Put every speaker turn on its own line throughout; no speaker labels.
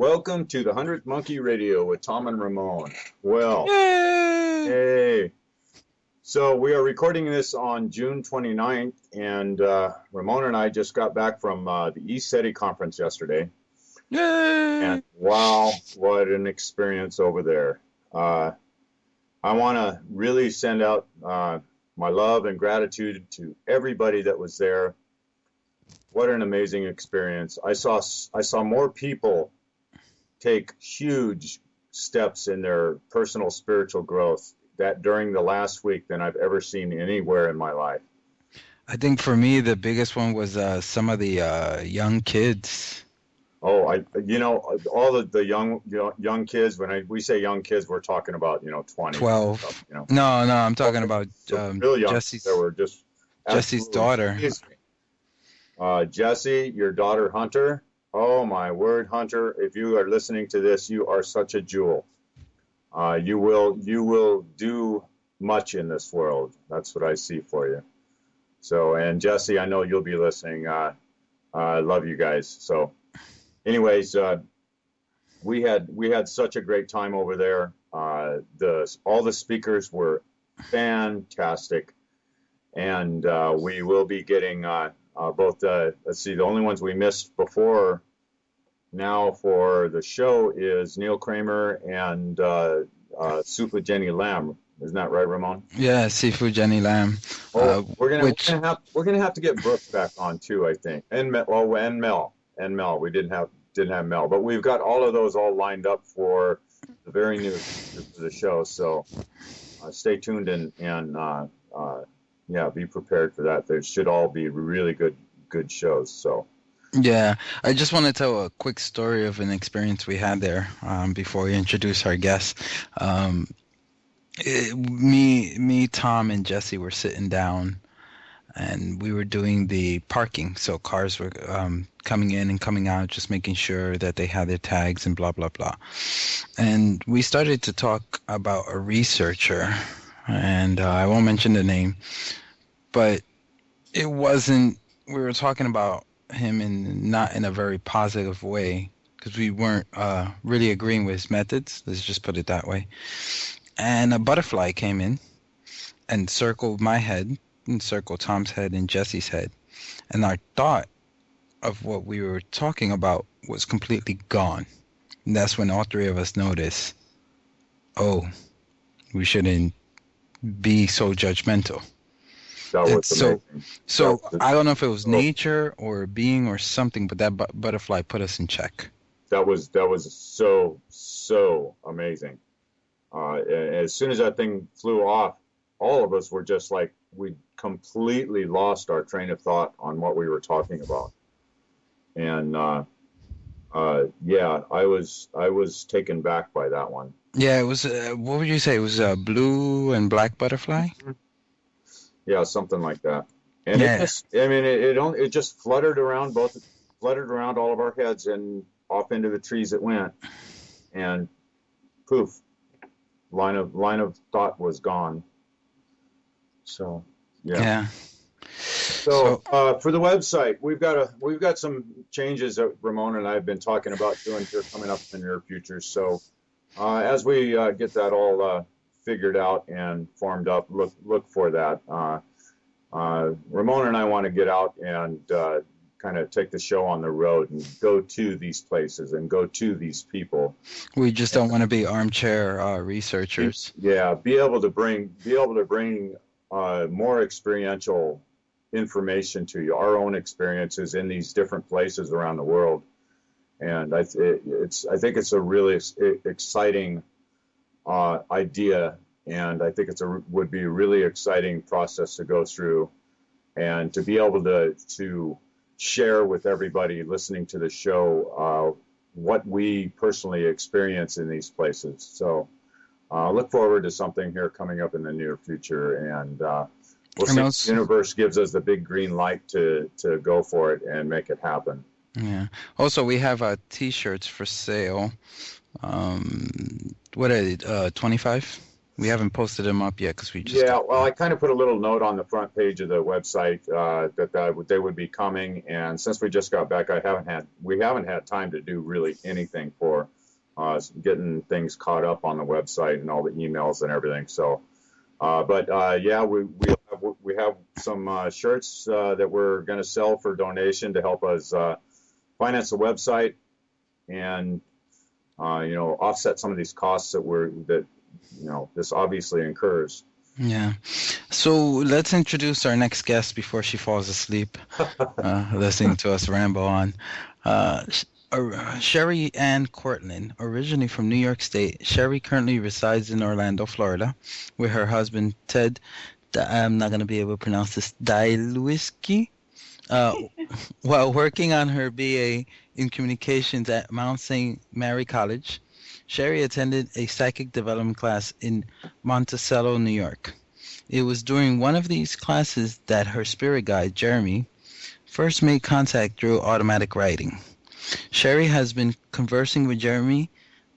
Welcome to the 100th Monkey Radio with Tom and Ramon. Well,
Yay!
hey. So we are recording this on June 29th, and Ramon and I just got back from the East City conference yesterday.
Yay!
And wow, what an experience over there. I want to really send out my love and gratitude to everybody that was there. What an amazing experience. I saw more people take huge steps in their personal spiritual growth that during the last week than I've ever seen anywhere in my life.
I think for me the biggest one was some of the young kids.
Oh, all the young kids. When we say young kids, we're talking about 20,
12.
Stuff,
No, I'm talking about
real young.
Jesse's.
There were just
Jesse's daughter.
Jesse, your daughter Hunter. Oh my word, Hunter! If you are listening to this, you are such a jewel. You will do much in this world. That's what I see for you. So, and Jesse, I know you'll be listening. I love you guys. So, anyways, we had such a great time over there. All the speakers were fantastic, and we will be getting both. Let's see, the only ones we missed before now for the show is Neil Kramer and Seafood Jenny Lamb. Isn't that right, Ramon?
Yeah, Seafood Jenny Lamb.
We're gonna have to get Brooke back on too, I think, and Mel. We didn't have Mel, but we've got all of those all lined up for the very new for the show. So stay tuned and be prepared for that. There should all be really good shows. So.
Yeah, I just want to tell a quick story of an experience we had there before we introduce our guests. Me, Tom, and Jesse were sitting down, and we were doing the parking. So cars were coming in and coming out, just making sure that they had their tags and blah, blah, blah. And we started to talk about a researcher, and I won't mention the name, but it wasn't, we were talking about him not in a very positive way because we weren't really agreeing with his methods. Let's just put it that way. And a butterfly came in and circled my head and circled Tom's head and Jesse's head. And our thought of what we were talking about was completely gone. And that's when all three of us noticed, oh, we shouldn't be so judgmental. So I don't know if it was nature or a being or something, but that butterfly put us in check.
That was so amazing. As soon as that thing flew off, all of us were just like, we completely lost our train of thought on what we were talking about. And I was taken back by that one.
Yeah, it was. What would you say? It was a blue and black butterfly.
Yeah, something like that. And it just fluttered around all of our heads and off into the trees it went, and poof, line of thought was gone. So yeah. So for the website, we've got some changes that Ramon and I have been talking about doing here coming up in the near future. So as we get that all figured out and formed up, look for that. Ramon and I want to get out and kind of take the show on the road and go to these places and go to these people.
We just don't want to be armchair researchers.
Yeah, be able to bring more experiential information to you, our own experiences in these different places around the world. And I think it's a really exciting idea. And I think would be a really exciting process to go through, and to be able to share with everybody listening to the show what we personally experience in these places. So look forward to something here coming up in the near future, and we'll see if the universe gives us the big green light to go for it and make it happen.
Yeah. Also, we have T-shirts for sale. What are they? 25? We haven't posted them up yet because we just
Yeah,
got
well, I
back.
kind of put a little note on the front page of the website that they would be coming, and since we just got back, we haven't had time to do really anything for getting things caught up on the website and all the emails and everything. So, yeah, we have some shirts that we're going to sell for donation to help us finance the website and offset some of these costs that this obviously incurs.
Yeah. So let's introduce our next guest before she falls asleep, listening to us ramble on. Sherri Ann Cortland, originally from New York State. Sherri currently resides in Orlando, Florida, with her husband, Ted. I'm not going to be able to pronounce this, Dylewski. Uh, while working on her BA in communications at Mount St. Mary College, Sherri attended a psychic development class in Monticello, New York. It was during one of these classes that her spirit guide, Jeremy, first made contact through automatic writing. Sherri has been conversing with Jeremy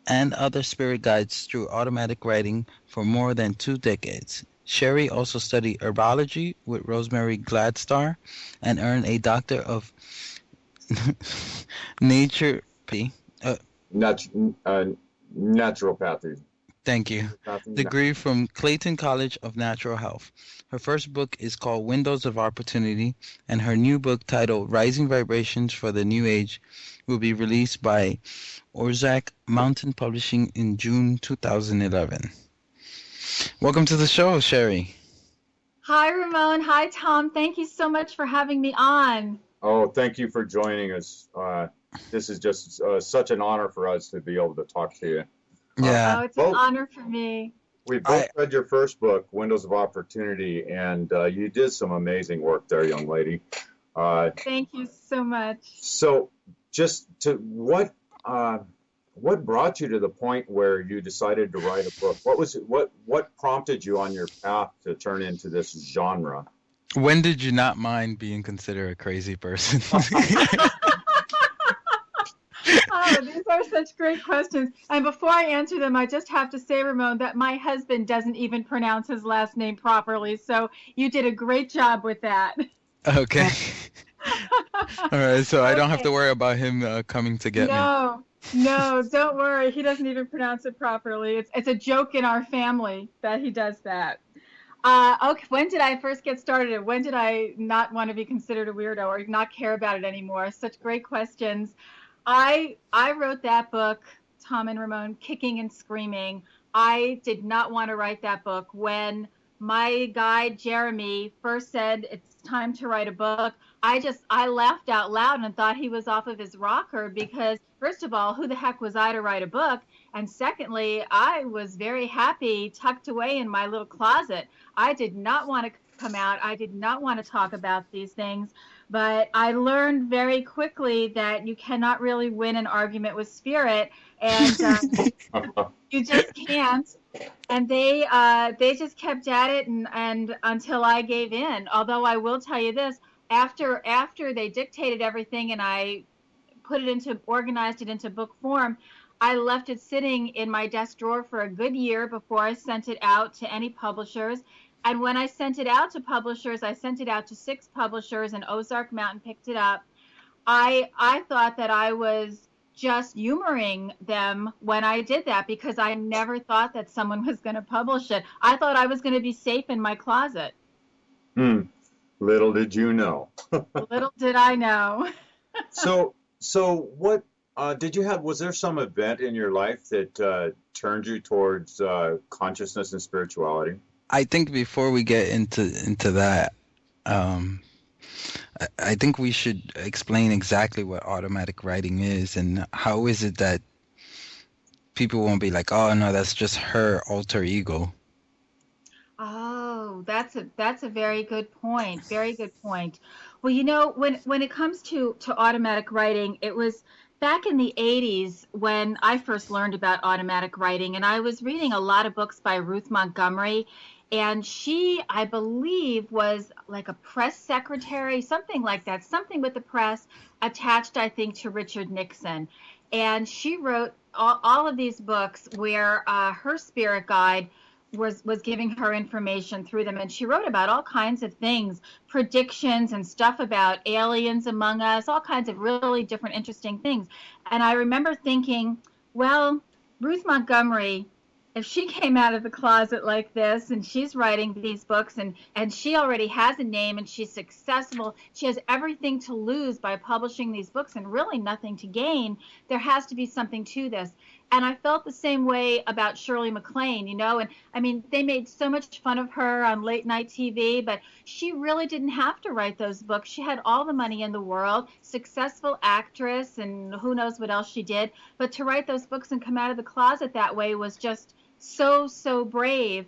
and other spirit guides through automatic writing for more than 2 decades. Sherri also studied Herbology with Rosemary Gladstar and earned a Doctor of Naturopathy.
Nat- uh, Naturopathy.
Thank you. Degree from Clayton College of Natural Health. Her first book is called Windows of Opportunity, and her new book titled Rising Vibrations for the New Age will be released by Ozark Mountain Publishing in June 2011. Welcome to the show, Sherri.
Hi, Ramon. Hi, Tom. Thank you so much for having me on.
Oh, thank you for joining us. This is just such an honor for us to be able to talk to you.
Yeah.
Oh, it's an honor for me.
We both read your first book, Windows of Opportunity, and you did some amazing work there, young lady.
Thank you so much.
So, what brought you to the point where you decided to write a book? What prompted you on your path to turn into this genre?
When did you not mind being considered a crazy person?
Oh, these are such great questions. And before I answer them, I just have to say, Ramon, that my husband doesn't even pronounce his last name properly. So you did a great job with that.
Okay. All right. So I don't have to worry about him coming to get me.
No, don't worry. He doesn't even pronounce it properly. It's a joke in our family that he does that. Okay, when did I first get started? And when did I not want to be considered a weirdo or not care about it anymore? Such great questions. I wrote that book, Tom and Ramon, kicking and screaming. I did not want to write that book. When my guide, Jeremy, first said it's time to write a book, I laughed out loud and thought he was off of his rocker because, first of all, who the heck was I to write a book? And secondly, I was very happy tucked away in my little closet. I did not want to come out. I did not want to talk about these things. But I learned very quickly that you cannot really win an argument with spirit, and you just can't. And they just kept at it, and until I gave in. Although I will tell you this, after they dictated everything and I organized it into book form, I left it sitting in my desk drawer for a good year before I sent it out to any publishers. And when I sent it out to publishers, I sent it out to 6 publishers, and Ozark Mountain picked it up. I thought that I was just humoring them when I did that because I never thought that someone was going to publish it. I thought I was going to be safe in my closet.
Little did you know.
Little did I know.
So what was there some event in your life that turned you towards consciousness and spirituality?
I think before we get into that, I think we should explain exactly what automatic writing is and how is it that people won't be like, oh no, that's just her alter ego.
Oh, that's a very good point. Very good point. Well, you know, when it comes to automatic writing, it was back in the 80s when I first learned about automatic writing, and I was reading a lot of books by Ruth Montgomery, and she, I believe, was like a press secretary, something like that, something with the press attached, I think, to Richard Nixon. And she wrote all of these books where her spirit guide was giving her information through them, and she wrote about all kinds of things, predictions and stuff about aliens among us, all kinds of really different interesting things. And I remember thinking, well, Ruth Montgomery, if she came out of the closet like this and she's writing these books and she already has a name and she's successful, she has everything to lose by publishing these books and really nothing to gain, there has to be something to this. And I felt the same way about Shirley MacLaine, and I mean, they made so much fun of her on late night TV, but she really didn't have to write those books. She had all the money in the world, successful actress, and who knows what else she did. But to write those books and come out of the closet that way was just so brave.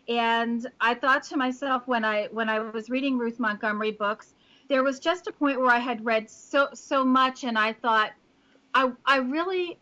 And I thought to myself when I was reading Ruth Montgomery books, there was just a point where I had read so much, and I thought, I really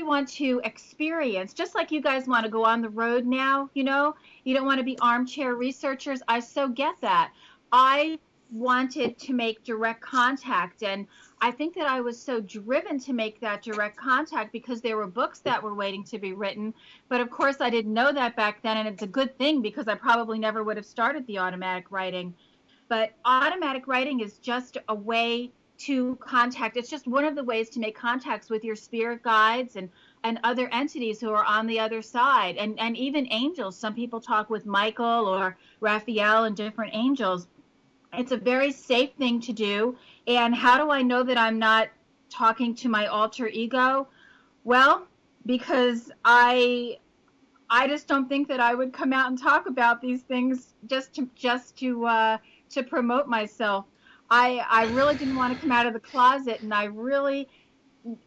want to experience, just like you guys want to go on the road now, you don't want to be armchair researchers. I so get that. I wanted to make direct contact, and I think that I was so driven to make that direct contact because there were books that were waiting to be written. But of course I didn't know that back then, and it's a good thing because I probably never would have started the automatic writing. But automatic writing is just a way to contact. It's just one of the ways to make contacts with your spirit guides and other entities who are on the other side, and even angels. Some people talk with Michael or Raphael and different angels. It's a very safe thing to do. And how do I know that I'm not talking to my alter ego? Well, because I just don't think that I would come out and talk about these things just to promote myself. I really didn't want to come out of the closet, and I really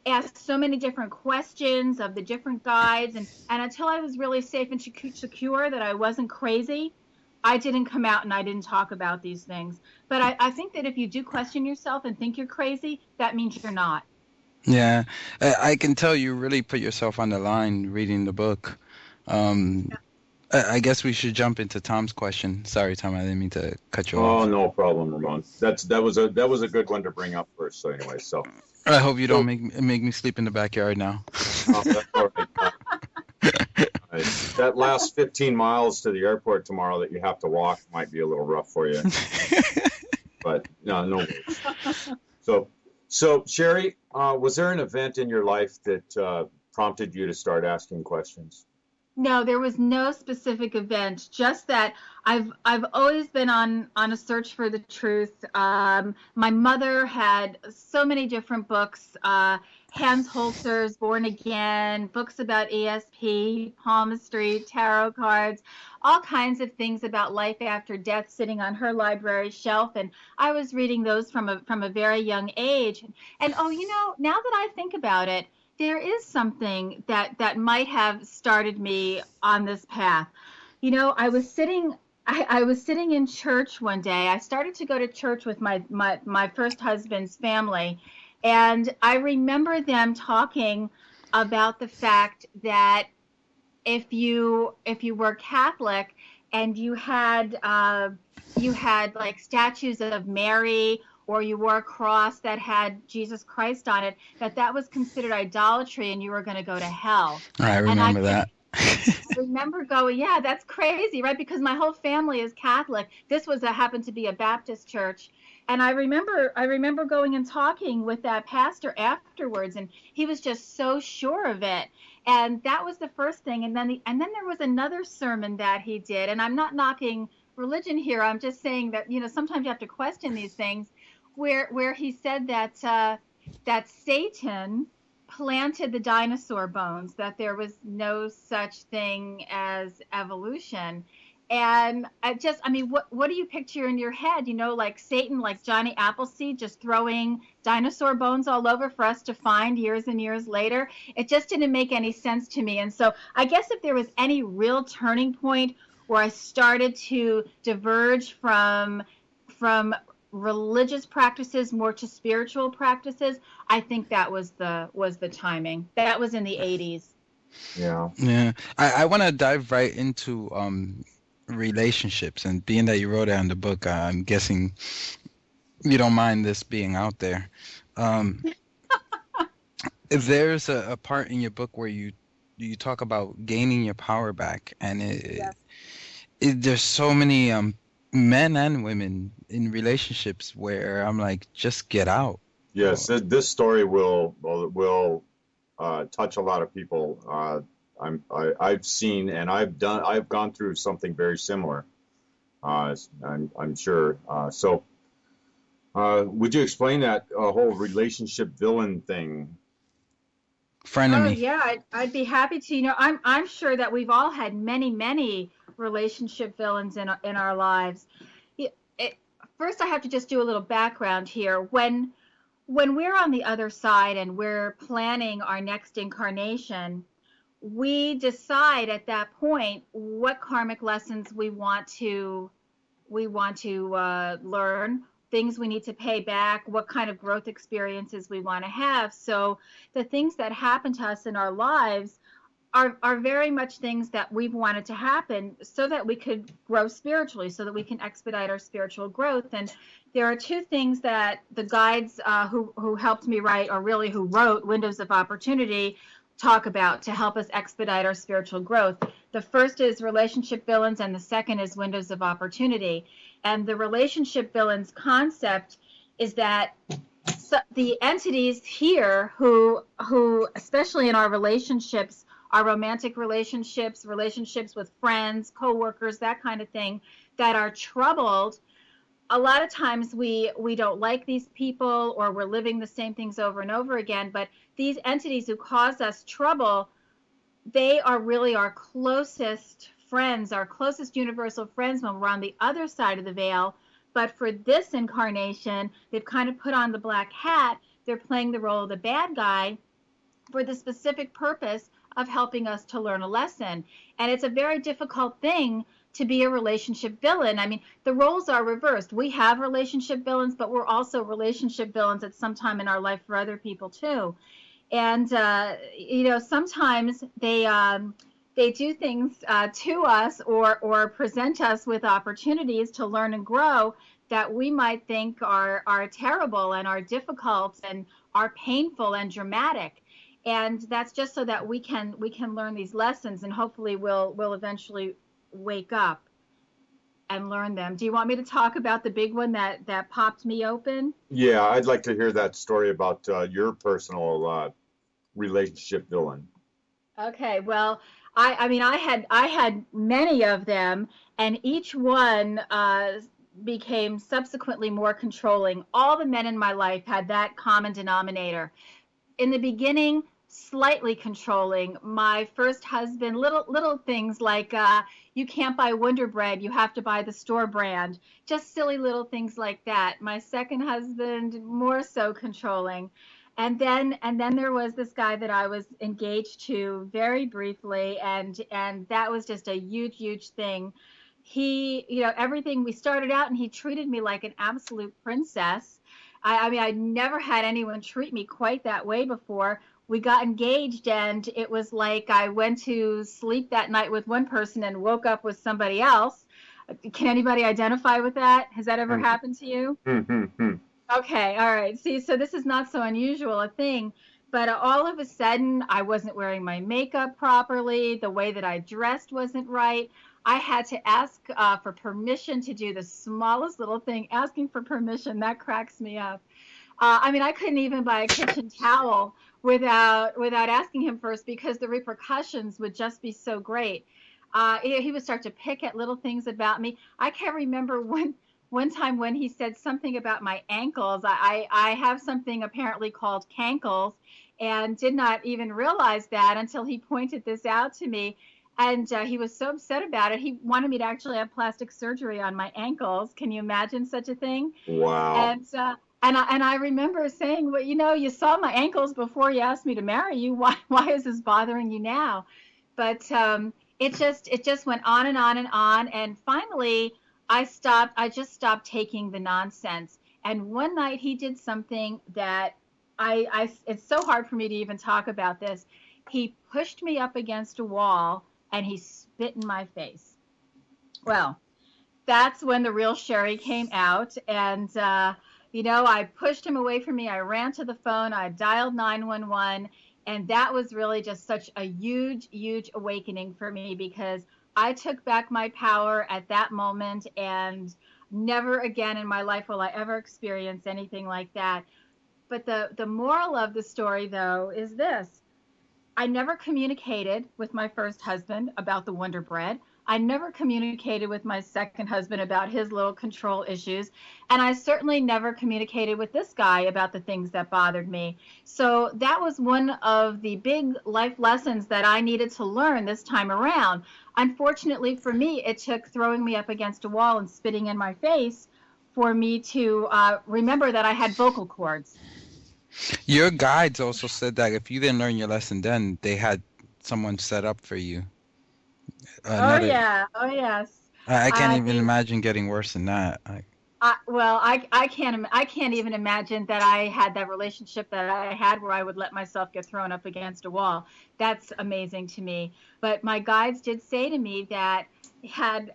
asked so many different questions of the different guides, and until I was really safe and secure that I wasn't crazy, I didn't come out and I didn't talk about these things. But I think that if you do question yourself and think you're crazy, that means you're not.
Yeah, I can tell you really put yourself on the line reading the book. I guess we should jump into Tom's question. Sorry, Tom, I didn't mean to cut you off.
Oh, no problem, Ramon. That was a good one to bring up first. So anyway,
I hope you don't make me sleep in the backyard now.
Oh, that's all right. That last 15 miles to the airport tomorrow that you have to walk might be a little rough for you. But no worries. So Sherri, was there an event in your life that prompted you to start asking questions?
No, there was no specific event, just that I've always been on a search for the truth. My mother had so many different books, Hans Holzer's Born Again, books about ESP, palmistry, tarot cards, all kinds of things about life after death sitting on her library shelf, and I was reading those from a very young age. And now that I think about it, there is something that might have started me on this path. I was sitting in church one day. I started to go to church with my first husband's family, and I remember them talking about the fact that if you were Catholic and you had like statues of Mary, or you wore a cross that had Jesus Christ on it, that was considered idolatry and you were going to go to hell.
I remember that.
I remember going, yeah, that's crazy, right? Because my whole family is Catholic. This happened to be a Baptist church. And I remember going and talking with that pastor afterwards, and he was just so sure of it. And that was the first thing. And then there was another sermon that he did, and I'm not knocking religion here. I'm just saying that, sometimes you have to question these things, where he said that Satan planted the dinosaur bones, that there was no such thing as evolution. And what do you picture in your head? Like Satan, like Johnny Appleseed, just throwing dinosaur bones all over for us to find years and years later. It just didn't make any sense to me. And so I guess if there was any real turning point where I started to diverge from religious practices more to spiritual practices, I think that was the timing. That was in the 80s.
Yeah. I want to dive right into relationships, and being that you wrote it in the book, I'm guessing you don't mind this being out there. If there's a part in your book where you talk about gaining your power back, and there's so many men and women in relationships where I'm like, just get out.
Yes, this story will touch a lot of people. I've seen and I've gone through something very similar. I'm sure. Would you explain that whole relationship villain thing?
Oh
Frenemy.
yeah, I'd be happy to. I'm sure that we've all had many relationship villains in our lives. Y- it, First, I have to just do a little background here. When we're on the other side and we're planning our next incarnation, we decide at that point what karmic lessons we want to learn, things we need to pay back, what kind of growth experiences we want to have. So the things that happen to us in our lives are very much things that we've wanted to happen so that we could grow spiritually, so that we can expedite our spiritual growth. And there are two things that the guides who helped me write, or really who wrote Windows of Opportunity, talk about to help us expedite our spiritual growth. The first is relationship villains, and the second is Windows of Opportunity. And the relationship villains concept is that the entities here who especially in our relationships, our romantic relationships, relationships with friends, coworkers, that kind of thing, that are troubled, a lot of times we don't like these people, or we're living the same things over and over again. But these entities who cause us trouble, they are really our closest friends, our closest universal friends when we're on the other side of the veil. But for this incarnation, they've kind of put on the black hat. They're playing the role of the bad guy for the specific purpose of helping us to learn a lesson. And it's a very difficult thing to be a relationship villain. I mean, the roles are reversed. We have relationship villains, but we're also relationship villains at some time in our life for other people too. And sometimes they do things to us, or present us with opportunities to learn and grow that we might think are terrible and are difficult and are painful and dramatic. And that's just so that we can learn these lessons, and hopefully we'll eventually wake up and learn them. Do you want me to talk about the big one that popped me open?
Yeah, I'd like to hear that story about your personal relationship villain.
Okay, well, I mean, I had many of them, and each one became subsequently more controlling. All the men in my life had that common denominator. In the beginning, slightly controlling. My first husband, little things like you can't buy Wonder Bread, you have to buy the store brand. Just silly little things like that. My second husband, more so controlling. And then there was this guy that I was engaged to very briefly, and that was just a huge thing. He, everything, we started out and he treated me like an absolute princess. I mean, I'd never had anyone treat me quite that way before. We got engaged, and it was like I went to sleep that night with one person and woke up with somebody else. Can anybody identify with that? Has that ever happened to you? Okay, all right. See, so this is not so unusual a thing, but all of a sudden, I wasn't wearing my makeup properly. The way that I dressed wasn't right. I had to ask for permission to do the smallest little thing. Asking for permission, that cracks me up. I mean, I couldn't even buy a kitchen towel without asking him first, because the repercussions would just be so great. He would start to pick at little things about me. I can't remember one time when he said something about my ankles. I have something apparently called cankles, and did not even realize that until he pointed this out to me. And he was so upset about it. He wanted me to actually have plastic surgery on my ankles. Can you imagine such a thing?
Wow.
And I remember saying, well, you saw my ankles before you asked me to marry you. Why is this bothering you now? But it just went on and on and on. And finally, I just stopped taking the nonsense. And one night he did something that it's so hard for me to even talk about this. He pushed me up against a wall and he spit in my face. Well, that's when the real Sherri came out. And, I pushed him away from me. I ran to the phone. I dialed 911. And that was really just such a huge awakening for me, because I took back my power at that moment, and never again in my life will I ever experience anything like that. But the moral of the story, though, is this. I never communicated with my first husband about the Wonder Bread. I never communicated with my second husband about his little control issues. And I certainly never communicated with this guy about the things that bothered me. So that was one of the big life lessons that I needed to learn this time around. Unfortunately for me, it took throwing me up against a wall and spitting in my face for me to remember that I had vocal cords.
Your guides also said that if you didn't learn your lesson then, they had someone set up for you.
Oh yeah, oh yes.
I can't even imagine getting worse than that.
I can't even imagine that I had that relationship that I had where I would let myself get thrown up against a wall. That's amazing to me. But my guides did say to me that had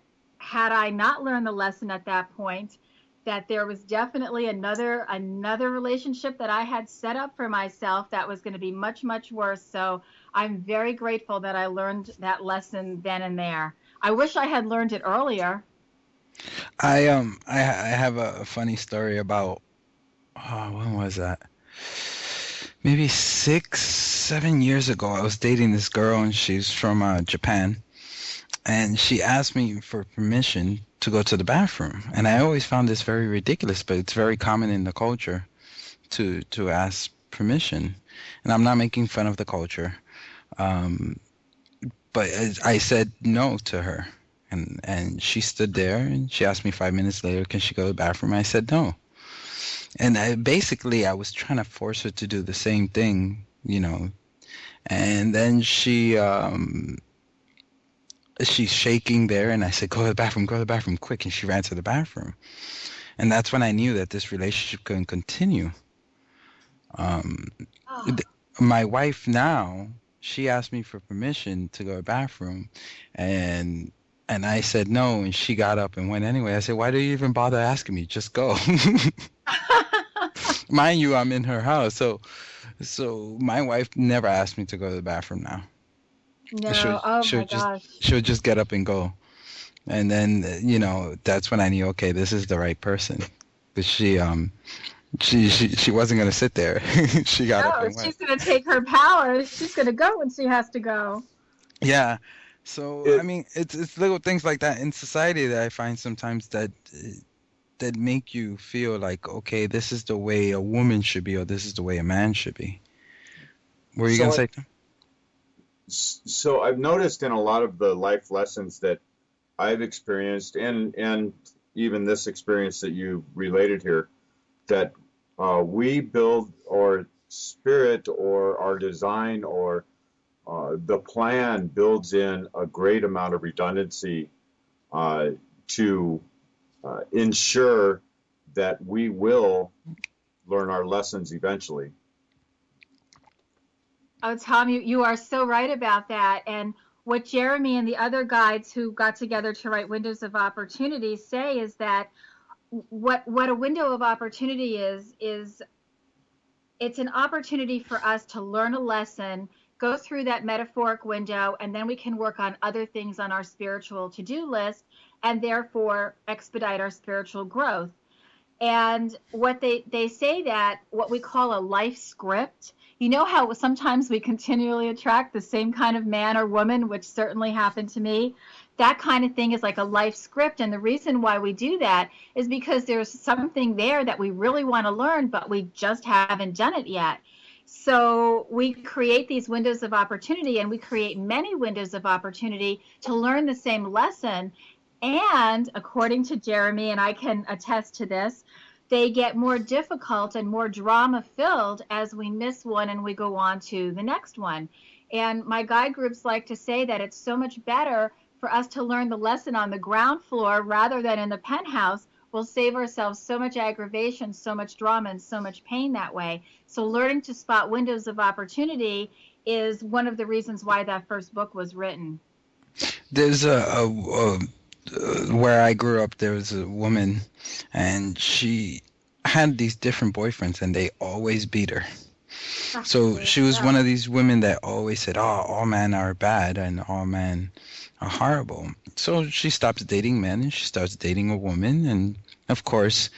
I not learned the lesson at that point, that there was definitely another relationship that I had set up for myself that was going to be much, much worse. So I'm very grateful that I learned that lesson then and there. I wish I had learned it earlier.
I have a funny story about when was that? Maybe 6-7 years ago. I was dating this girl, and she's from Japan, and she asked me for permission to go to the bathroom. And I always found this very ridiculous, but it's very common in the culture to ask permission. And I'm not making fun of the culture, but I said no to her. And she stood there, and she asked me 5 minutes later, can she go to the bathroom? I said no. And I was trying to force her to do the same thing, And then she's shaking there, and I said, go to the bathroom quick. And she ran to the bathroom. And that's when I knew that this relationship couldn't continue. My wife now, she asked me for permission to go to the bathroom, and I said no, and she got up and went anyway. I said, why do you even bother asking me? Just go. Mind you, I'm in her house. So my wife never asked me to go to the bathroom now.
No, my gosh.
She'll just get up and go. And then, that's when I knew, okay, this is the right person. But she wasn't going to sit there. She got up and went.
She's going to take her power. She's going to go when she has to go.
Yeah. So, it's little things like that in society that I find sometimes that make you feel like, okay, this is the way a woman should be, or this is the way a man should be. What were you going to say?
So I've noticed in a lot of the life lessons that I've experienced, and even this experience that you related here, that we build our spirit or our design or the plan builds in a great amount of redundancy to ensure that we will learn our lessons eventually.
Oh, Tom, you are so right about that. And what Jeremy and the other guides who got together to write Windows of Opportunity say is that what a window of opportunity is it's an opportunity for us to learn a lesson, go through that metaphoric window, and then we can work on other things on our spiritual to-do list and therefore expedite our spiritual growth. And what they say that what we call a life script, you know how sometimes we continually attract the same kind of man or woman, which certainly happened to me. That kind of thing is like a life script. And the reason why we do that is because there's something there that we really want to learn, but we just haven't done it yet. So we create these windows of opportunity, and we create many windows of opportunity to learn the same lesson. And according to Jeremy, and I can attest to this, they get more difficult and more drama-filled as we miss one and we go on to the next one. And my guide groups like to say that it's so much better for us to learn the lesson on the ground floor rather than in the penthouse. We'll save ourselves so much aggravation, so much drama, and so much pain that way. So learning to spot windows of opportunity is one of the reasons why that first book was written.
There's where I grew up, there was a woman, and she had these different boyfriends, and they always beat her. So she was one of these women that always said, oh, all men are bad, and all men horrible. So she stops dating men and she starts dating a woman, and of course,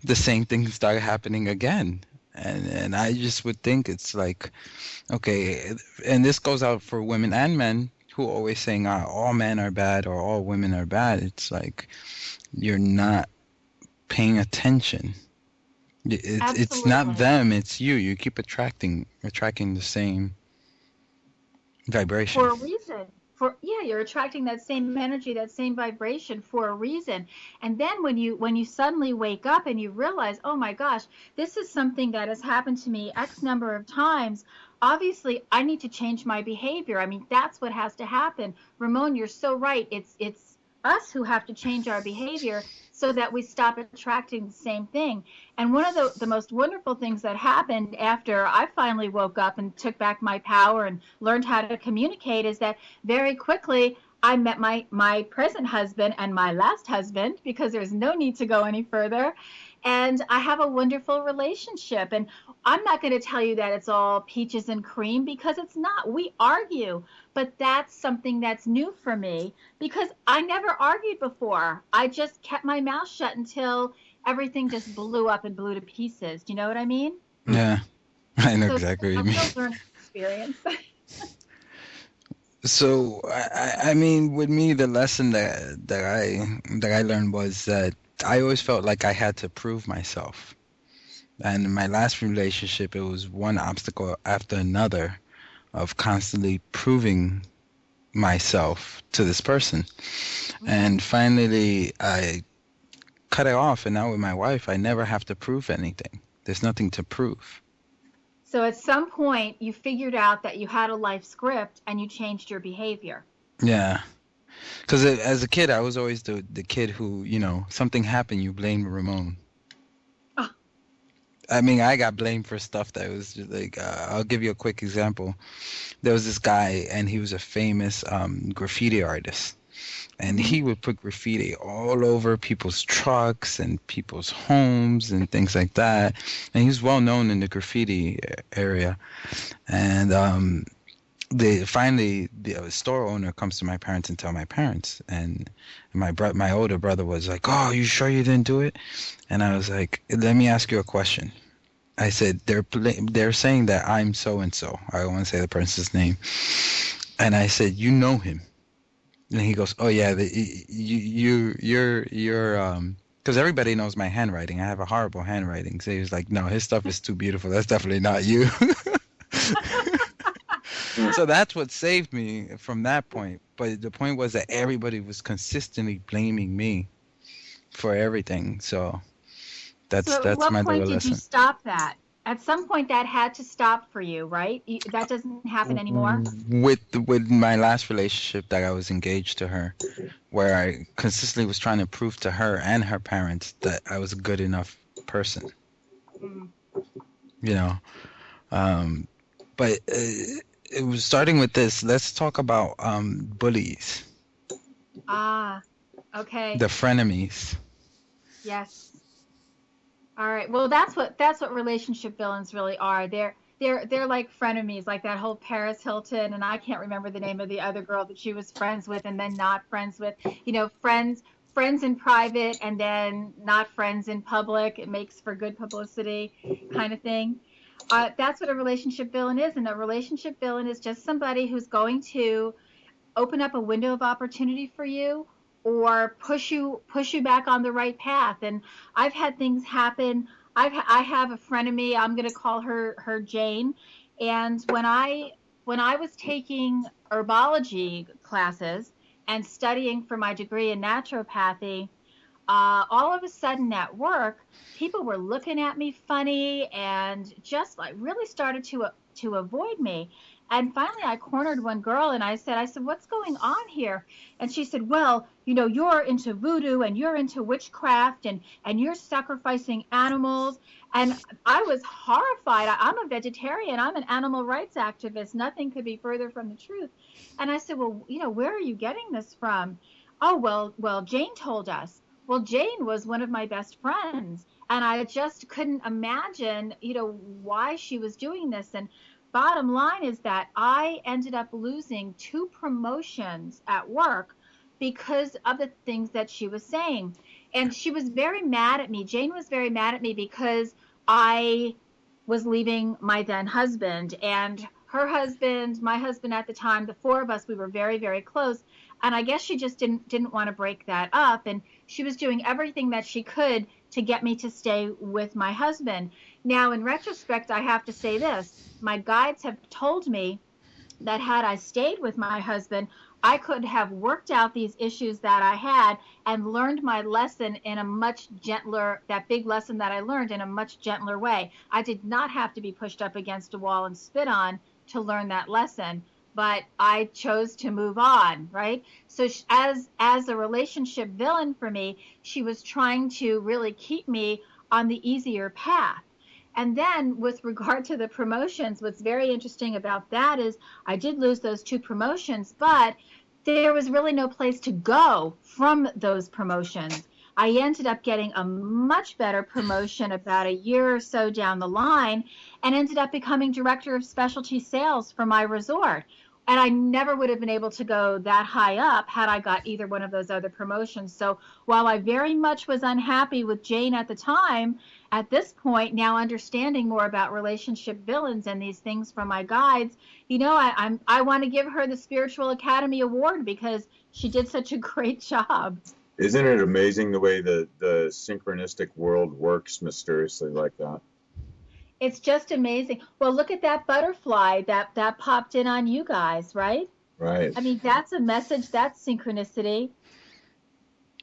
the same thing started happening again. And I just would think it's like, okay, and this goes out for women and men who are always saying all men are bad or all women are bad. It's like you're not paying attention. It's not
Absolutely.
them, it's you. You keep attracting the same vibration.
For a reason. For yeah, you're attracting that same energy, that same vibration for a reason. And then when you suddenly wake up and you realize, oh my gosh, this is something that has happened to me X number of times. Obviously, I need to change my behavior. I mean, that's what has to happen. Ramon, you're so right. It's us who have to change our behavior so that we stop attracting the same thing. And one of the most wonderful things that happened after I finally woke up and took back my power and learned how to communicate is that very quickly I met my present husband and my last husband, because there's no need to go any further. And I have a wonderful relationship. And I'm not going to tell you that it's all peaches and cream, because it's not. We argue, but that's something that's new for me because I never argued before. I just kept my mouth shut until everything just blew up and blew to pieces. Do you know what I mean?
Yeah, I know
So it's
exactly
a
what you mean.
real learning experience.
So I mean, with me, the lesson that I learned was that I always felt like I had to prove myself. And in my last relationship, it was one obstacle after another of constantly proving myself to this person. And finally, I cut it off. And now with my wife, I never have to prove anything. There's nothing to prove.
So at some point, you figured out that you had a life script and you changed your behavior.
Yeah. Because as a kid, I was always the kid who, something happened, you blame Ramon.
Oh.
I mean, I got blamed for stuff that was just like, I'll give you a quick example. There was this guy, and he was a famous graffiti artist. And he would put graffiti all over people's trucks and people's homes and things like that. And he was well known in the graffiti area. And finally the store owner comes to my parents and tell my parents. And my older brother was like, "Oh, you sure you didn't do it?" And I was like, "Let me ask you a question." I said, they're saying that I'm so and so. I don't want to say the person's name. And I said, "You know him?" And he goes, "Oh yeah, you're because everybody knows my handwriting. I have a horrible handwriting." So he was like, "No, his stuff is too beautiful. That's definitely not you." So that's what saved me from that point. But the point was that everybody was consistently blaming me for everything. So
So
that's
at what
my
point
little
did you
lesson.
stop that? At some point that had to stop for you, right? That doesn't happen anymore?
With my last relationship that I was engaged to her, where I consistently was trying to prove to her and her parents that I was a good enough person.
Mm.
You know, but it was starting with this. Let's talk about bullies,
Ah, okay.
the frenemies.
Yes. All right. Well, that's what relationship villains really are. They're like frenemies, like that whole Paris Hilton, and I can't remember the name of the other girl that she was friends with and then not friends with. Friends in private and then not friends in public. It makes for good publicity, kind of thing. That's what a relationship villain is, and a relationship villain is just somebody who's going to open up a window of opportunity for you or push you back on the right path. And I've had things happen. I have a friend of me, I'm going to call her Jane. And when I was taking herbology classes and studying for my degree in naturopathy, all of a sudden at work, people were looking at me funny and just like really started to avoid me. And finally, I cornered one girl and I said, "What's going on here?" And she said, "Well, you're into voodoo and you're into witchcraft and you're sacrificing animals." And I was horrified. I'm a vegetarian. I'm an animal rights activist. Nothing could be further from the truth. And I said, "Well, where are you getting this from?" "Oh, well, Jane told us." Well, Jane was one of my best friends, and I just couldn't imagine, why she was doing this. And bottom line is that I ended up losing 2 promotions at work because of the things that she was saying. And she was very mad at me. Jane was very mad at me because I was leaving my then husband, and her husband, my husband at the time, the 4 of us, we were very, very close. And I guess she just didn't want to break that up. And she was doing everything that she could to get me to stay with my husband. Now, in retrospect, I have to say this. My guides have told me that had I stayed with my husband, I could have worked out these issues that I had and learned my lesson in a much gentler, that big lesson that I learned in a much gentler way. I did not have to be pushed up against a wall and spit on to learn that lesson, but I chose to move on, right? So as a relationship villain for me, she was trying to really keep me on the easier path. And then with regard to the promotions, what's very interesting about that is I did lose those 2 promotions, but there was really no place to go from those promotions. I ended up getting a much better promotion about a year or so down the line and ended up becoming director of specialty sales for my resort. And I never would have been able to go that high up had I got either one of those other promotions. So while I very much was unhappy with Jane at the time, at this point, now understanding more about relationship villains and these things from my guides, I want to give her the Spiritual Academy Award because she did such a great job.
Isn't it amazing the way the synchronistic world works mysteriously like that?
It's just amazing. Well, look at that butterfly that popped in on you guys, right?
Right.
I mean, that's a message. That's synchronicity.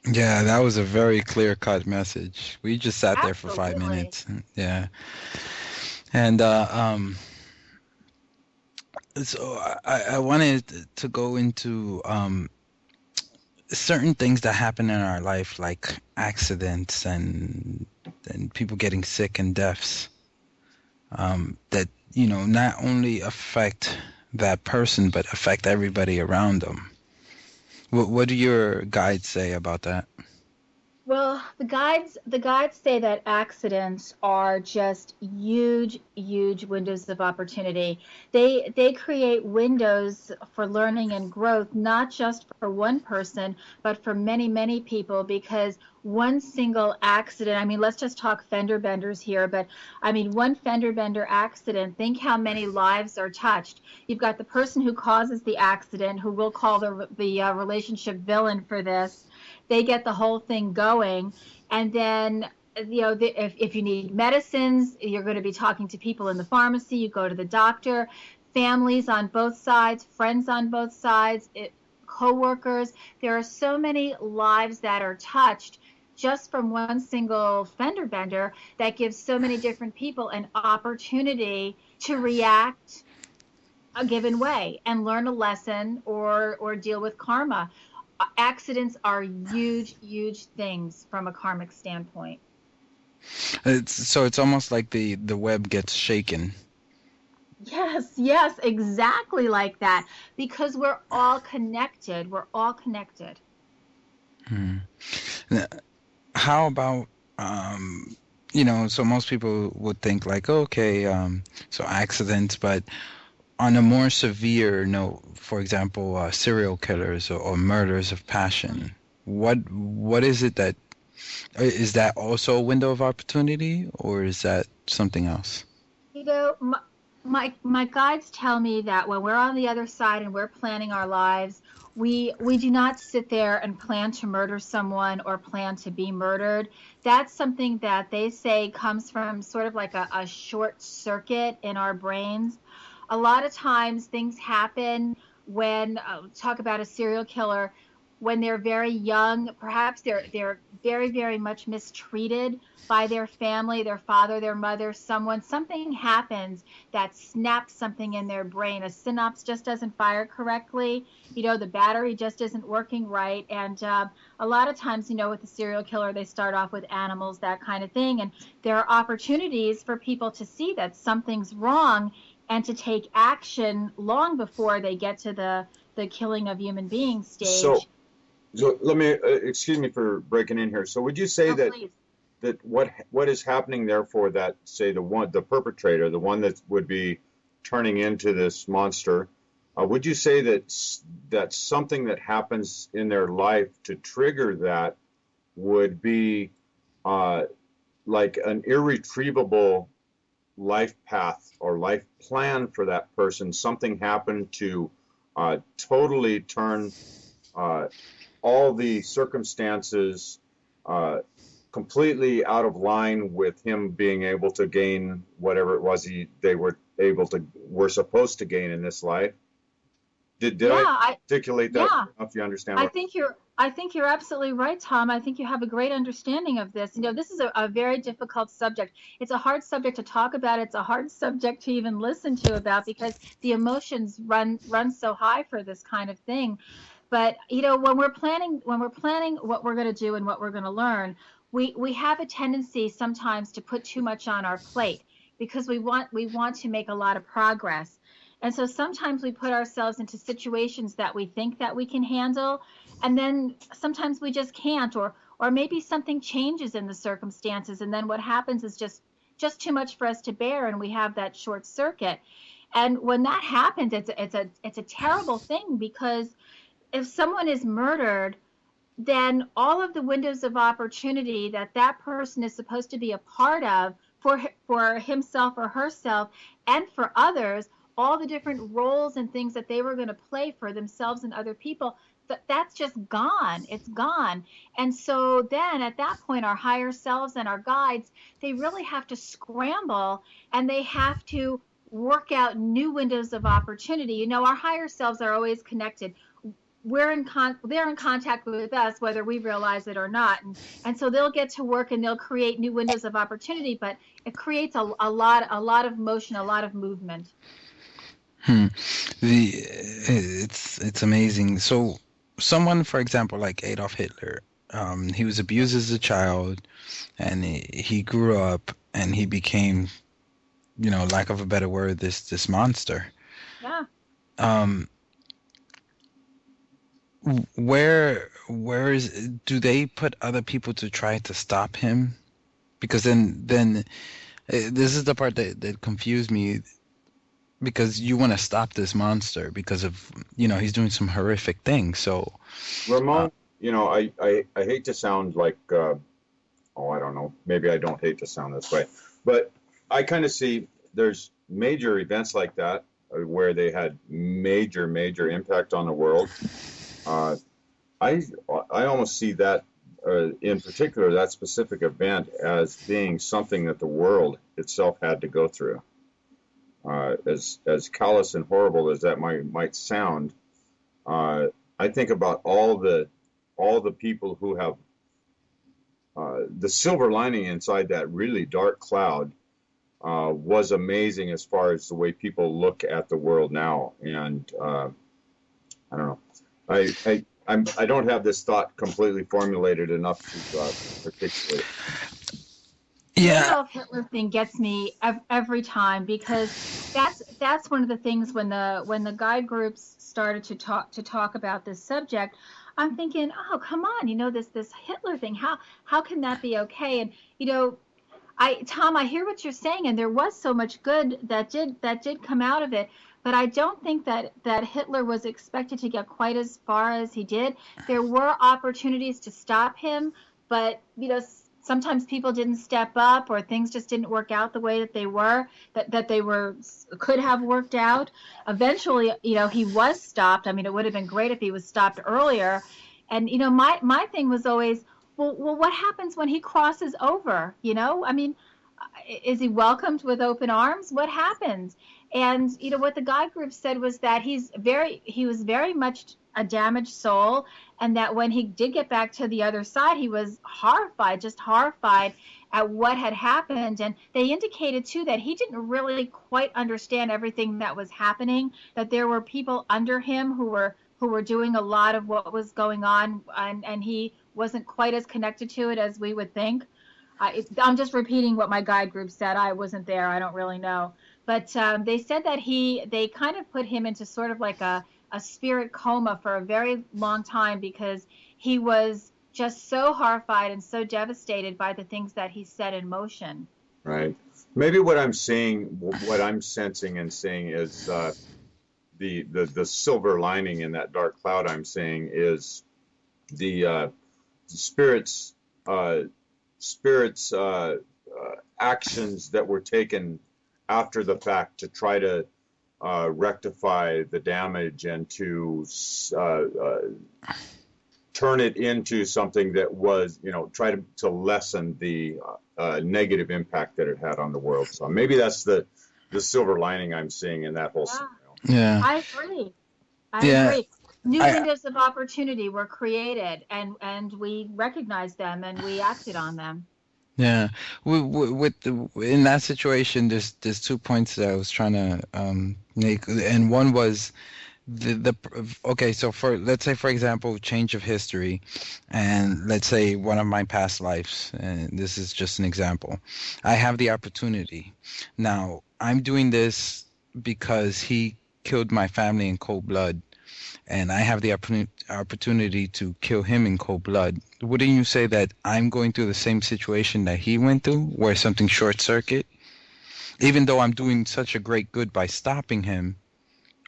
Yeah, that was a very clear-cut message. We just sat there for 5
Absolutely.
minutes. Yeah. And so I wanted to go into certain things that happen in our life, like accidents and people getting sick and deaths, that, not only affect that person, but affect everybody around them. What do your guides say about that?
Well, the guides say that accidents are just huge, huge windows of opportunity. They create windows for learning and growth, not just for one person, but for many, many people, because one single accident, I mean, let's just talk fender benders here, but I mean, one fender bender accident, think how many lives are touched. You've got the person who causes the accident, who we'll call the relationship villain for this. They get the whole thing going. And then, if you need medicines, you're going to be talking to people in the pharmacy. You go to the doctor, families on both sides, friends on both sides, co-workers. There are so many lives that are touched just from one single fender bender that gives so many different people an opportunity to react a given way and learn a lesson or deal with karma. Accidents are huge, huge things from a karmic standpoint.
So it's almost like the web gets shaken.
Yes, exactly like that. Because we're all connected. We're all connected.
How about, so most people would think like, okay, so accidents, but on a more severe note, for example, serial killers or murders of passion, what is it is that also a window of opportunity, or is that something else?
My guides tell me that when we're on the other side and we're planning our lives, we do not sit there and plan to murder someone or plan to be murdered. That's something that they say comes from sort of like a short circuit in our brains. A lot of times things happen when, talk about a serial killer, when they're very young. Perhaps they're very, very much mistreated by their family, their father, their mother, something happens that snaps something in their brain. A synapse just doesn't fire correctly. The battery just isn't working right. And a lot of times, with the serial killer, they start off with animals, that kind of thing. And there are opportunities for people to see that something's wrong and to take action long before they get to the killing of human beings stage.
So let me, excuse me for breaking in here. So would you say that what is happening there for that, say the perpetrator, the one that would be turning into this monster, would you say that something that happens in their life to trigger that would be like an irretrievable life path or life plan for that person? Something happened to totally turn all the circumstances completely out of line with him being able to gain whatever it was they were supposed to gain in this life. Did I articulate that enough? You understand?
I think you're absolutely right, Tom. I think you have a great understanding of this. This is a very difficult subject. It's a hard subject to talk about. It's a hard subject to even listen to about because the emotions run so high for this kind of thing. But when we're planning what we're going to do and what we're going to learn, we have a tendency sometimes to put too much on our plate because we want to make a lot of progress. And so sometimes we put ourselves into situations that we think that we can handle, and then sometimes we just can't, or maybe something changes in the circumstances, and then what happens is just too much for us to bear, and we have that short circuit. And when that happens, it's a terrible thing, because if someone is murdered, then all of the windows of opportunity that person is supposed to be a part of for himself or herself and for others, all the different roles and things that they were going to play for themselves and other people, that's just gone. It's gone. And so then at that point, our higher selves and our guides, they really have to scramble, and they have to work out new windows of opportunity. Our higher selves are always connected. They're in contact with us, whether we realize it or not. And so they'll get to work and they'll create new windows of opportunity, but it creates a lot of motion, a lot of movement.
It's amazing. So someone, for example, like Adolf Hitler, he was abused as a child, and he grew up and he became, lack of a better word, this monster.
Yeah.
Where do they put other people to try to stop him? Because then this is the part that confused me. Because you want to stop this monster because of, he's doing some horrific things. So,
Ramon, I hate to sound like, I don't know, maybe I don't hate to sound this way, but I kind of see there's major events like that where they had major impact on the world. I almost see that, in particular, that specific event as being something that the world itself had to go through. As callous and horrible as that might sound, I think about all the people who have the silver lining inside that really dark cloud was amazing as far as the way people look at the world now. And I don't know, I don't have this thought completely formulated enough to articulate.
Yeah. The Adolf Hitler thing gets me every time, because that's one of the things when the guide groups started to talk about this subject, I'm thinking, oh, come on, this Hitler thing, how can that be okay? And Tom, I hear what you're saying, and there was so much good that did come out of it, but I don't think that Hitler was expected to get quite as far as he did. There were opportunities to stop him, but sometimes people didn't step up, or things just didn't work out the way that they could have worked out. Eventually, he was stopped. I mean, it would have been great if he was stopped earlier. And my thing was always, well, what happens when he crosses over? I mean, is he welcomed with open arms? What happens? And what the guide group said was that he was very much a damaged soul, and that when he did get back to the other side, he was just horrified at what had happened. And they indicated too that he didn't really quite understand everything that was happening, that there were people under him who were doing a lot of what was going on, and he wasn't quite as connected to it as we would think. I'm just repeating what my guide group said. I wasn't there. I don't really know. But they said that they kind of put him into sort of like a spirit coma for a very long time, because he was just so horrified and so devastated by the things that he set in motion.
Right. maybe what I'm seeing, what I'm sensing and seeing is the silver lining in that dark cloud. I'm seeing is the spirits actions that were taken after the fact to try to rectify the damage and to turn it into something that was, try to lessen the negative impact that it had on the world. So maybe that's the silver lining I'm seeing in that whole scenario.
Yeah.
I agree. I agree. New windows of opportunity were created, and we recognized them and we acted on them.
Yeah, in that situation, there's 2 points that I was trying to make, and one was okay. So let's say, for example, change of history, and let's say one of my past lives, and this is just an example. I have the opportunity. Now, I'm doing this because he killed my family in cold blood, and I have the opportunity to kill him in cold blood. Wouldn't you say that I'm going through the same situation that he went through, where something short circuit? Even though I'm doing such a great good by stopping him,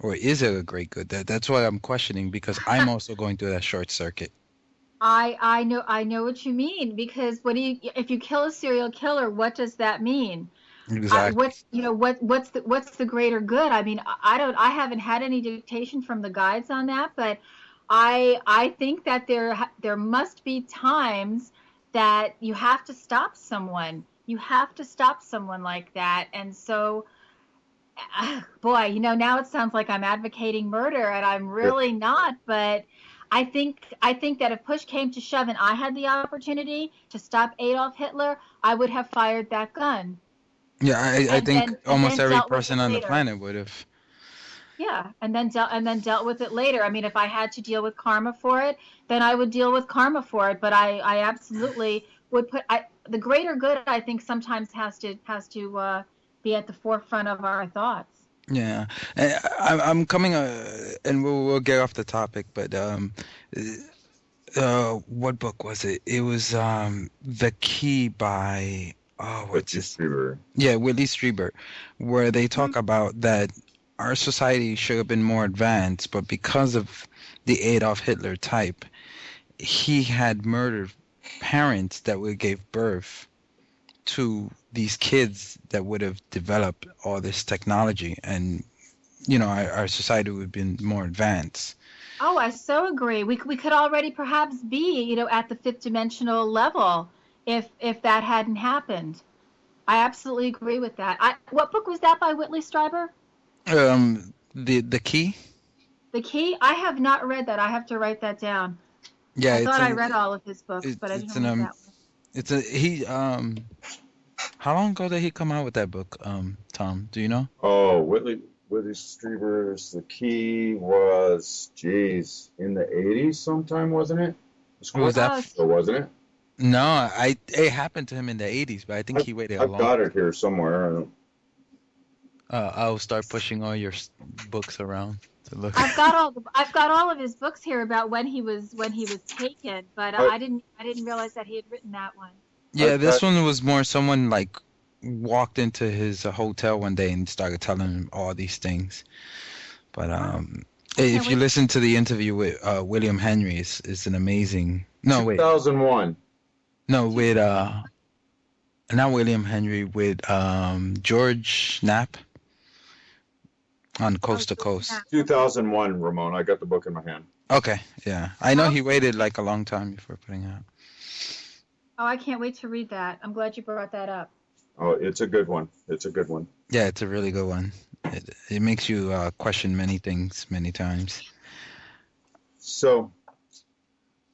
or is it a great good? That's what I'm questioning, because I'm also going through that short circuit.
I know what you mean, because if you kill a serial killer, what does that mean?
Exactly.
What's the greater good? I mean, I haven't had any dictation from the guides on that, but I think that there must be times that you have to stop someone. You have to stop someone like that. And so, boy, now it sounds like I'm advocating murder, and I'm really not. But I think that if push came to shove and I had the opportunity to stop Adolf Hitler, I would have fired that gun.
Yeah, I think almost every person on the
later.
planet would have.
Yeah, and then dealt with it later. I mean, if I had to deal with karma for it, then I would deal with karma for it. But I absolutely would put the greater good. I think sometimes has to be at the forefront of our thoughts.
Yeah, and I'm coming, and we'll get off the topic, but what book was it? It was The Key by what's his? Yeah, Whitley Strieber, where they talk about that our society should have been more advanced, but because of the Adolf Hitler type, he had murdered parents that would give birth to these kids that would have developed all this technology, and our society would have been more advanced.
Oh, I so agree. We could already perhaps be, at the fifth dimensional level if that hadn't happened. I absolutely agree with that. What book was that by Whitley Strieber?
The Key.
The Key? I have not read that. I have to write that down.
Yeah,
I thought I read all of his books, but I didn't read that one.
How
long ago did he come out with that book, Tom? Do you know?
Oh, Whitley Strieber's The Key was, in the 80s sometime, wasn't it?
Was that?
So wasn't it?
No, it happened to him in the 80s, but I think he waited a long time.
I've got it here somewhere.
I'll start pushing all your books around to look.
I've got all of his books here about when he was taken, but I didn't realize that he had written that one.
Yeah, this one was more someone like walked into his hotel one day and started telling him all these things. But if you listen to the interview with William Henry, it's an amazing. No,
2001.
No, with not William Henry, with George Knapp on Coast to Coast.
2001, Ramon. I got the book in my hand.
Okay, yeah. I know he waited like a long time before putting it out.
Oh, I can't wait to read that. I'm glad you brought that up.
Oh, it's a good one.
Yeah, it's a really good one. It makes you question many things many times. So,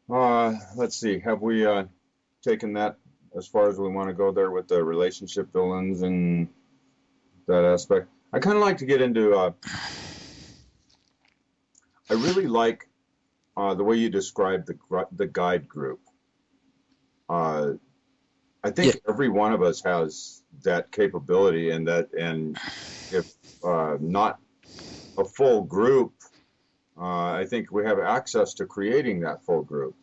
let's see. Have we taken that as far as we want to go there with the relationship villains and that aspect? I kind of like to get into. I really like the way you describe the guide group. I think every one of us has that capability, and if not a full group, I think we have access to creating that full group.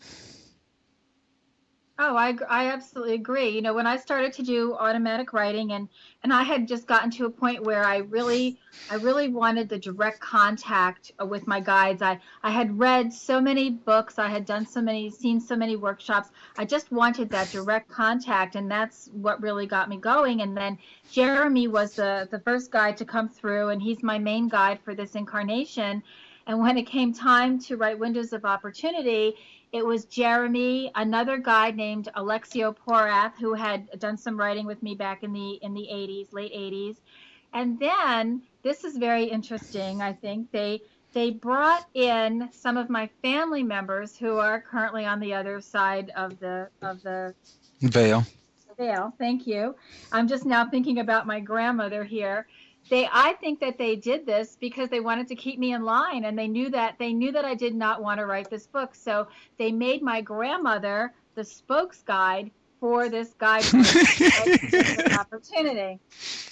Oh, I absolutely agree. You know, when I started to do automatic writing and I had just gotten to a point where I really wanted the direct contact with my guides. I had read so many books, I had seen so many workshops. I just wanted that direct contact, and that's what really got me going. And then Jeremy was the first guide to come through, and he's my main guide for this incarnation. And when it came time to write Windows of Opportunity, it was Jeremy, another guy named Alexio Porath, who had done some writing with me back in the 80s, late 80s. And then this is very interesting. I think they brought in some of my family members who are currently on the other side of the
Veil.
veil. Thank you. I'm just now thinking about my grandmother here. I think that they did this because they wanted to keep me in line, and they knew that I did not want to write this book. So they made my grandmother the spokes guide for this guidebook, opportunity,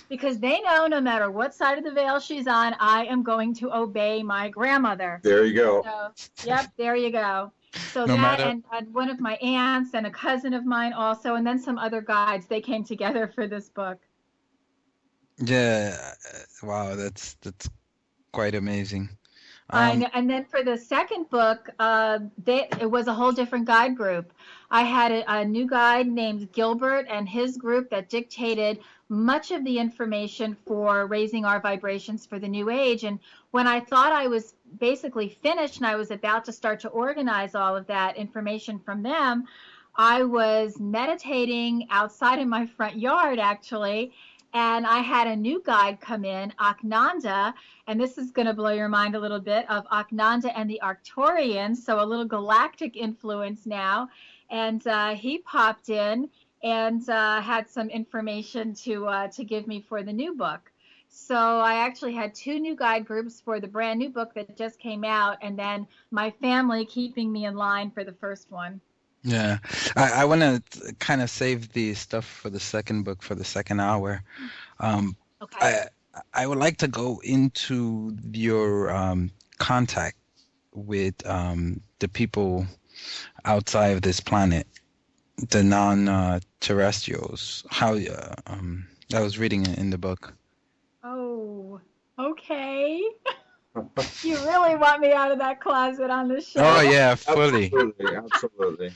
because they know no matter what side of the veil she's on, I am going to obey my grandmother.
There you go.
So, yep, there you go. So
No
that
matter.
and one of my aunts and a cousin of mine also, and then some other guides, they came together for this book.
Yeah. Wow, that's quite amazing.
And then for the second book, it was a whole different guide group. I had a new guide named Gilbert and his group that dictated much of the information for raising our vibrations for the new age. And when I thought I was basically finished and I was about to start to organize all of that information from them, I was meditating outside in my front yard, actually. And I had a new guide come in, Aknanda, and this is going to blow your mind a little bit, of Aknanda and the Arcturians, so a little galactic influence now. And he popped in and had some information to give me for the new book. So I actually had two new guide groups for the brand new book that just came out, and then my family keeping me in line for the first one.
Yeah, I want to kind of save the stuff for the second book for the second hour.
Okay.
I would like to go into your contact with the people outside of this planet, the non-terrestrials. How I was reading it in the book.
Oh, okay. You really want me out of that closet on this show?
Oh yeah, fully.
Absolutely, absolutely.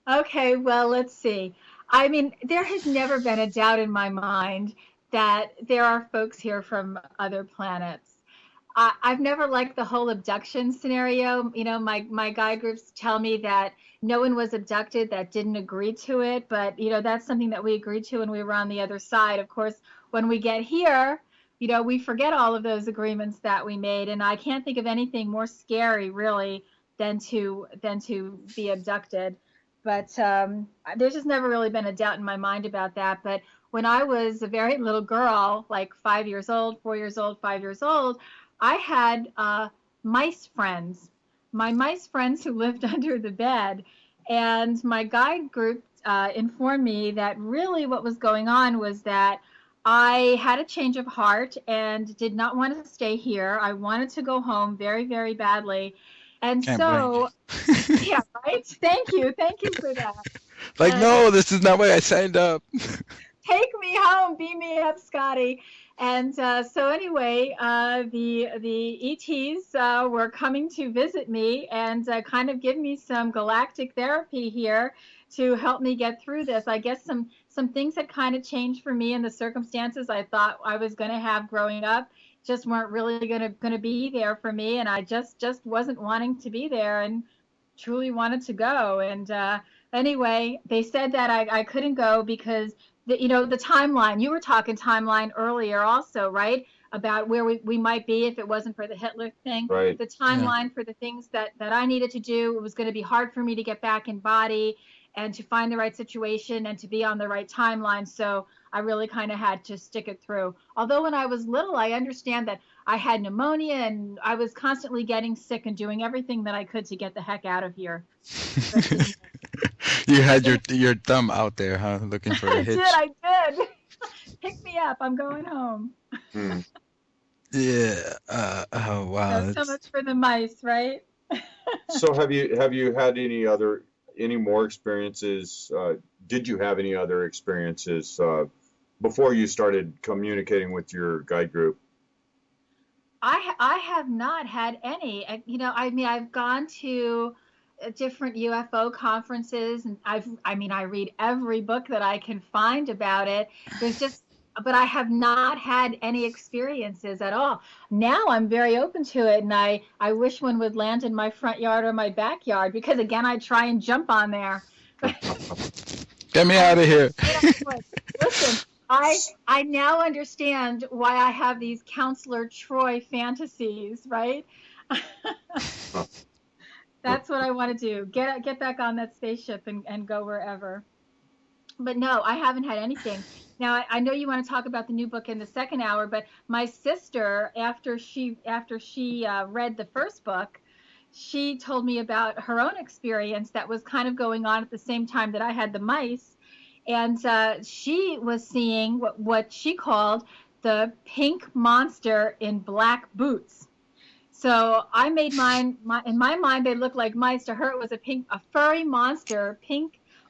Okay, well, let's see. I mean, there has never been a doubt in my mind that there are folks here from other planets. I've never liked the whole abduction scenario. You know, my guide groups tell me that no one was abducted that didn't agree to it, but you know, that's something that we agreed to when we were on the other side. Of course, when we get here, you know, we forget all of those agreements that we made, and I can't think of anything more scary, really, than to be abducted. But there's just never really been a doubt in my mind about that. But when I was a very little girl, like 5 years old, 4 years old, 5 years old, I had mice friends, my mice friends who lived under the bed. And my guide group informed me that really what was going on was that I had a change of heart and did not want to stay here. I wanted to go home very, very badly. And
Can't blame you.
so, yeah, right? Thank you. Thank you for that.
Like, no, this is not why I signed up.
Take me home, beam me up, Scotty. And so anyway, the ETs were coming to visit me and kind of give me some galactic therapy here to help me get through this. I guess some things had kind of changed for me, and the circumstances I thought I was going to have growing up just weren't really going to be there for me, and I just wasn't wanting to be there and truly wanted to go. And anyway, they said that I couldn't go because the timeline, you were talking timeline earlier also, right? About where we might be if it wasn't for the Hitler thing.
Right.
The timeline for the things that I needed to do, it was going to be hard for me to get back in body and to find the right situation and to be on the right timeline. So I really kind of had to stick it through. Although when I was little, I understand that I had pneumonia and I was constantly getting sick and doing everything that I could to get the heck out of here.
You had your thumb out there, huh? Looking for a hitch.
I did. Pick me up. I'm going home.
Yeah. Oh wow.
So much for the mice, right?
So have you had any other any more experiences? Did you have any other experiences before you started communicating with your guide group?
I have not had any. I mean, I've gone to different UFO conferences, and I read every book that I can find about it. But I have not had any experiences at all. Now I'm very open to it, and I wish one would land in my front yard or my backyard, because again, I try and jump on there.
Get me out of here.
Listen, I now understand why I have these Counselor Troy fantasies, right? That's what I want to do. Get back on that spaceship and go wherever. But no, I haven't had anything. Now, I know you want to talk about the new book in the second hour, but my sister, after she read the first book, she told me about her own experience that was kind of going on at the same time that I had the mice. And she was seeing what she called the pink monster in black boots. So I made mine, in my mind, they looked like mice. To her, it was a furry monster,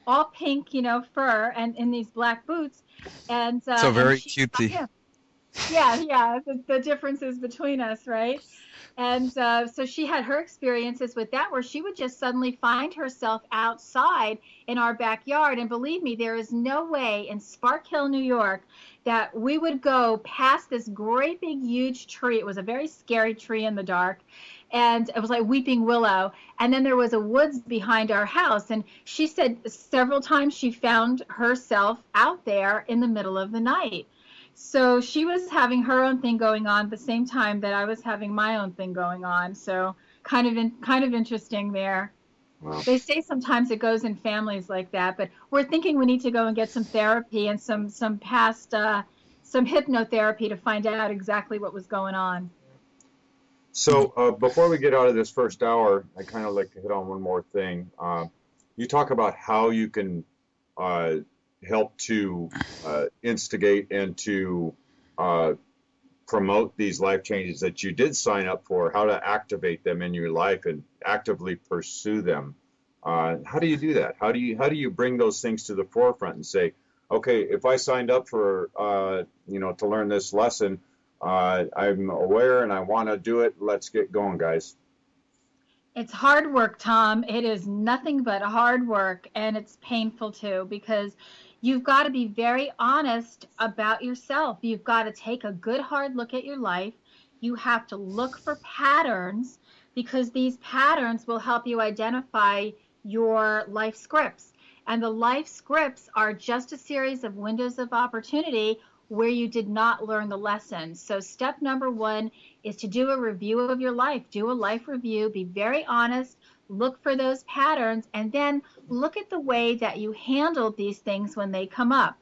all pink, fur, and in these black boots. And
so very cutesy.
Yeah, the differences between us, right? And so she had her experiences with that, where she would just suddenly find herself outside in our backyard. And believe me, there is no way in Spark Hill, New York, that we would go past this great big huge tree. It was a very scary tree in the dark, and it was like weeping willow. And then there was a woods behind our house. And she said several times she found herself out there in the middle of the night. So she was having her own thing going on at the same time that I was having my own thing going on. So kind of interesting there. Wow. They say sometimes it goes in families like that, but we're thinking we need to go and get some therapy and some hypnotherapy to find out exactly what was going on.
So before we get out of this first hour, I kind of like to hit on one more thing. You talk about how you can help to instigate and to promote these life changes that you did sign up for, how to activate them in your life and actively pursue them. How do you do that? How do you bring those things to the forefront and say, okay, if I signed up for to learn this lesson, I'm aware and I want to do it. Let's get going, guys.
It's hard work, Tom. It is nothing but hard work, and it's painful too, because you've got to be very honest about yourself. You've got to take a good hard look at your life. You have to look for patterns, because these patterns will help you identify your life scripts. And the life scripts are just a series of windows of opportunity where you did not learn the lesson. So step number one is to do a review of your life. Do a life review. Be very honest. Look for those patterns, and then look at the way that you handled these things when they come up.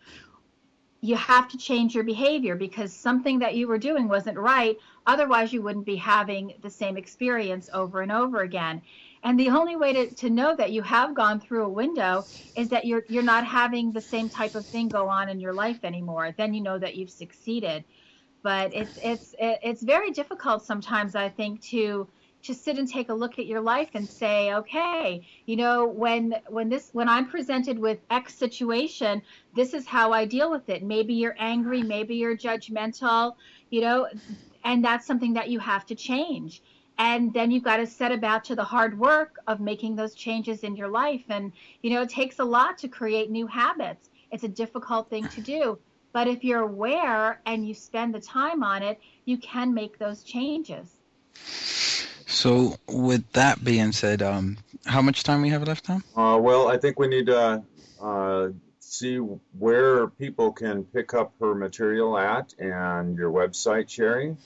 You have to change your behavior, because something that you were doing wasn't right. Otherwise, you wouldn't be having the same experience over and over again. And the only way to know that you have gone through a window is that you're not having the same type of thing go on in your life anymore. Then you know that you've succeeded. But it's very difficult sometimes, I think, to sit and take a look at your life and say, okay, when I'm presented with X situation, this is how I deal with it. Maybe you're angry, maybe you're judgmental, and that's something that you have to change. And then you've got to set about to the hard work of making those changes in your life. And, it takes a lot to create new habits. It's a difficult thing to do. But if you're aware and you spend the time on it, you can make those changes.
So with that being said, how much time we have left, Tom?
Well, I think we need to see where people can pick up her material at, and your website, Sherri.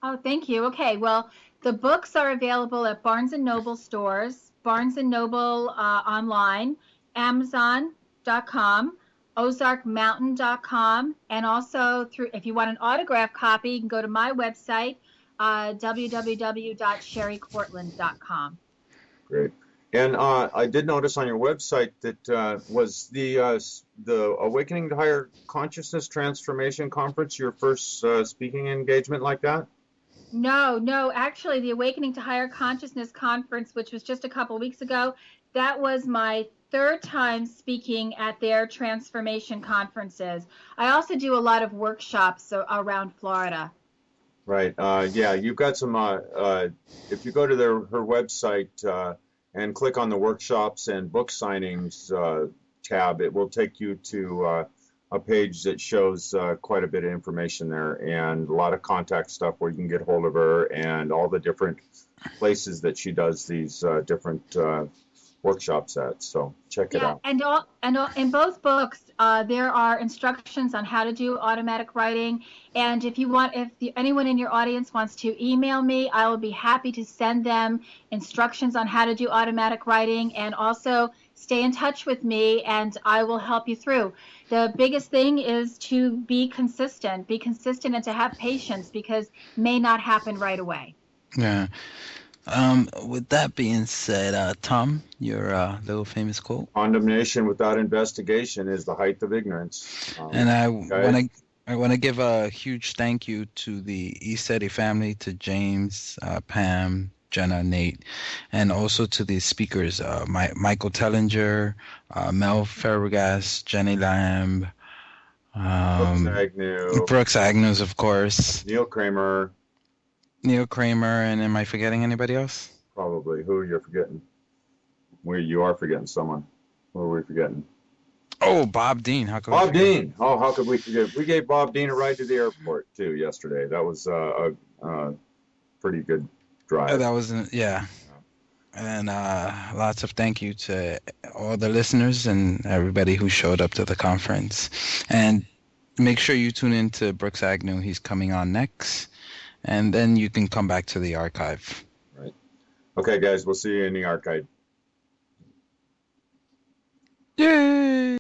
Oh, thank you. Okay, well, the books are available at Barnes & Noble stores, Barnes & Noble online, Amazon.com, OzarkMountain.com, and also if you want an autographed copy, you can go to my website, www.sherricortland.com.
Great. And I did notice on your website that was the Awakening to Higher Consciousness Transformation Conference your first speaking engagement like that?
No. Actually, the Awakening to Higher Consciousness Conference, which was just a couple weeks ago, that was my third time speaking at their transformation conferences. I also do a lot of workshops around Florida.
Right. Yeah, you've got some. If you go to her website and click on the workshops and book signings tab, it will take you to a page that shows quite a bit of information there and a lot of contact stuff where you can get hold of her and all the different places that she does these different workshops at. So check it out.
And in both books, there are instructions on how to do automatic writing. And if anyone in your audience wants to email me, I will be happy to send them instructions on how to do automatic writing, and also stay in touch with me and I will help you through. The biggest thing is to be consistent and to have patience, because it may not happen right away.
Yeah. With that being said, Tom, your little famous quote.
Condemnation without investigation is the height of ignorance.
And I want to give a huge thank you to the Easteady family, to James, Pam, Jenna, Nate, and also to the speakers, Michael Tellinger, Mel Ferragas, Jenny Lamb, Brooks Agnew, of course,
Neil Kramer,
and am I forgetting anybody else?
Probably. Who you're forgetting? You are forgetting someone. Who are we forgetting?
Oh, Bob Dean.
Bob Dean. Oh, how could we forget? We gave Bob Dean a ride to the airport too yesterday. That was a pretty good drive.
That was yeah. And lots of thank you to all the listeners and everybody who showed up to the conference. And make sure you tune in to Brooks Agnew. He's coming on next. And then you can come back to the archive.
Right. Okay, guys, we'll see you in the archive.
Yay!